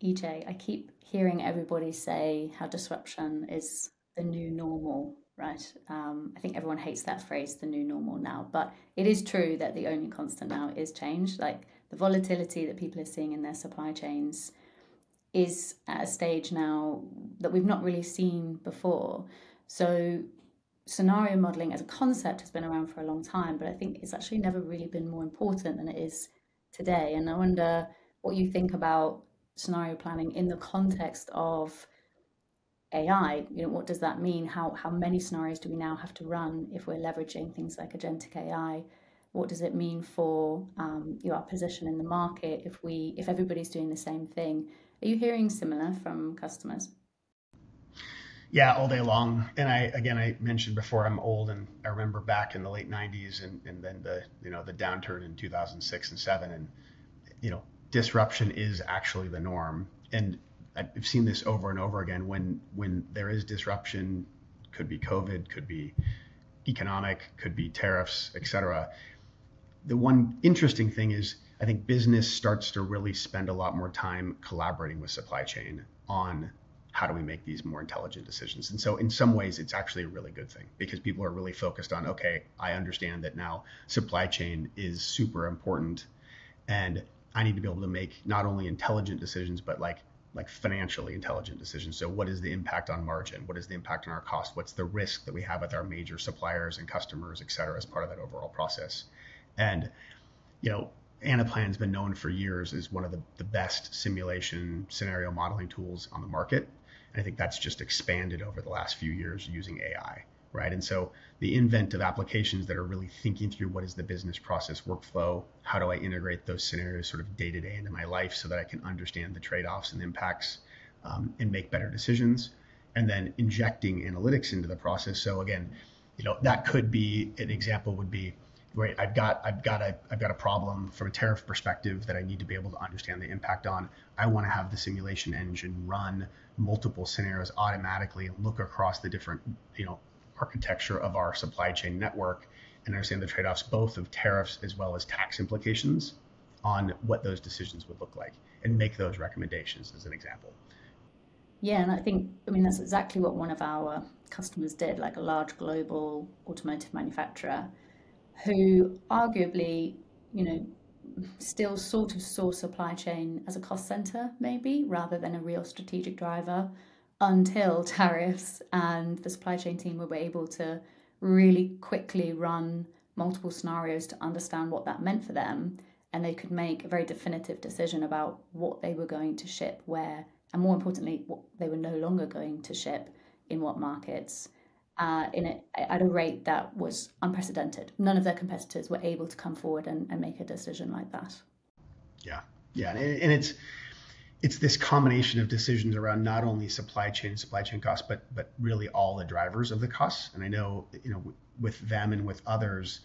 EJ, I keep hearing everybody say how disruption is the new normal, right? I think everyone hates that phrase, the new normal now, but it is true that the only constant now is change. Like the volatility that people are seeing in their supply chains is at a stage now that we've not really seen before. So scenario modeling as a concept has been around for a long time, but I think it's actually never really been more important than it is today. And I wonder what you think about scenario planning in the context of AI. What does that mean? How many scenarios do we now have to run if we're leveraging things like agentic AI? What does it mean for our position in the market if everybody's doing the same thing? Are you hearing similar from customers? Yeah, all day long. And I mentioned before, I'm old, and I remember back in the late '90s, and then the downturn in 2006 and seven, and disruption is actually the norm. And I've seen this over and over again. When there is disruption, could be COVID, could be economic, could be tariffs, etc. The one interesting thing is I think business starts to really spend a lot more time collaborating with supply chain on how do we make these more intelligent decisions. And so in some ways, it's actually a really good thing because people are really focused on, okay, I understand that now supply chain is super important, and I need to be able to make not only intelligent decisions, but like financially intelligent decisions. So what is the impact on margin? What is the impact on our cost? What's the risk that we have with our major suppliers and customers, et cetera, as part of that overall process? And, Anaplan's been known for years as one of the best simulation scenario modeling tools on the market. And I think that's just expanded over the last few years using AI, right? And so the invent of applications that are really thinking through what is the business process workflow, how do I integrate those scenarios sort of day to day into my life so that I can understand the trade-offs and impacts and make better decisions, and then injecting analytics into the process. So again, that could be an example would be, right, I've got a problem from a tariff perspective that I need to be able to understand the impact on. I want to have the simulation engine run multiple scenarios automatically and look across the different, architecture of our supply chain network and understand the trade-offs both of tariffs as well as tax implications on what those decisions would look like and make those recommendations as an example. Yeah, and I mean, that's exactly what one of our customers did, like a large global automotive manufacturer who arguably, you know, still sort of saw supply chain as a cost center, maybe, rather than a real strategic driver until tariffs and the supply chain team were able to really quickly run multiple scenarios to understand what that meant for them. And they could make a very definitive decision about what they were going to ship where, and more importantly, what they were no longer going to ship in what markets. At a rate that was unprecedented. None of their competitors were able to come forward and make a decision like that. Yeah, yeah, and it's this combination of decisions around not only supply chain costs, but really all the drivers of the costs. And I know, with them and with others,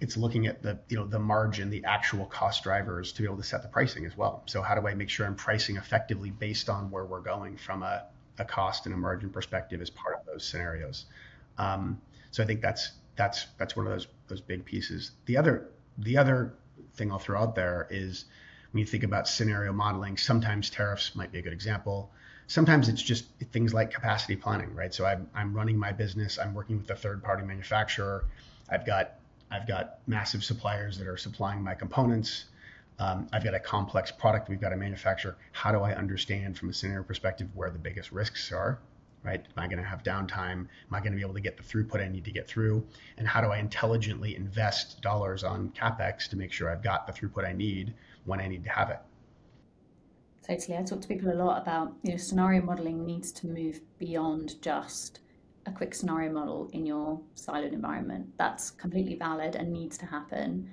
it's looking at the margin, the actual cost drivers to be able to set the pricing as well. So how do I make sure I'm pricing effectively based on where we're going from a cost and a margin perspective as part of those scenarios? So I think that's one of those big pieces. The other thing I'll throw out there is when you think about scenario modeling, sometimes tariffs might be a good example. Sometimes it's just things like capacity planning, right? So I'm running my business. I'm working with a third party manufacturer. I've got massive suppliers that are supplying my components. I've got a complex product we've got to manufacture. How do I understand from a scenario perspective where the biggest risks are, right? Am I going to have downtime? Am I going to be able to get the throughput I need to get through? And how do I intelligently invest dollars on CapEx to make sure I've got the throughput I need when I need to have it? Totally. I talk to people a lot about, scenario modeling needs to move beyond just a quick scenario model in your siloed environment. That's completely valid and needs to happen,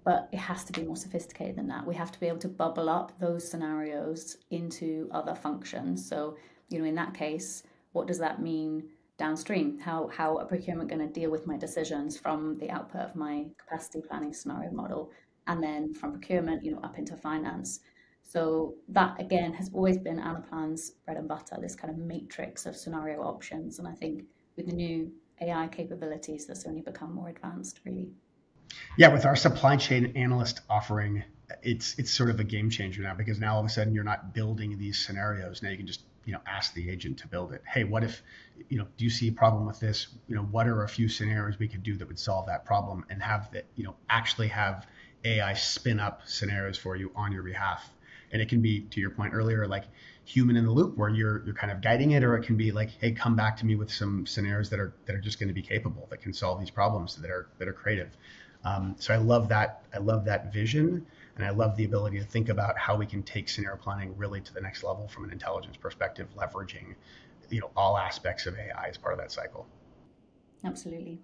but it has to be more sophisticated than that. We have to be able to bubble up those scenarios into other functions. So, in that case, what does that mean downstream? How are procurement going to deal with my decisions from the output of my capacity planning scenario model, and then from procurement, up into finance? So that again has always been Anaplan's bread and butter, this kind of matrix of scenario options. And I think with the new AI capabilities, that's only become more advanced, really. Yeah, with our supply chain analyst offering, it's sort of a game changer now, because now all of a sudden you're not building these scenarios. Now you can just, ask the agent to build it. Hey, what if, do you see a problem with this? What are a few scenarios we could do that would solve that problem, and have that, actually have AI spin up scenarios for you on your behalf. And it can be, to your point earlier, like human in the loop, where you're kind of guiding it, or it can be like, hey, come back to me with some scenarios that are just going to be capable, that can solve these problems, that are creative. So I love that. I love that vision, and I love the ability to think about how we can take scenario planning really to the next level from an intelligence perspective, leveraging, all aspects of AI as part of that cycle. Absolutely.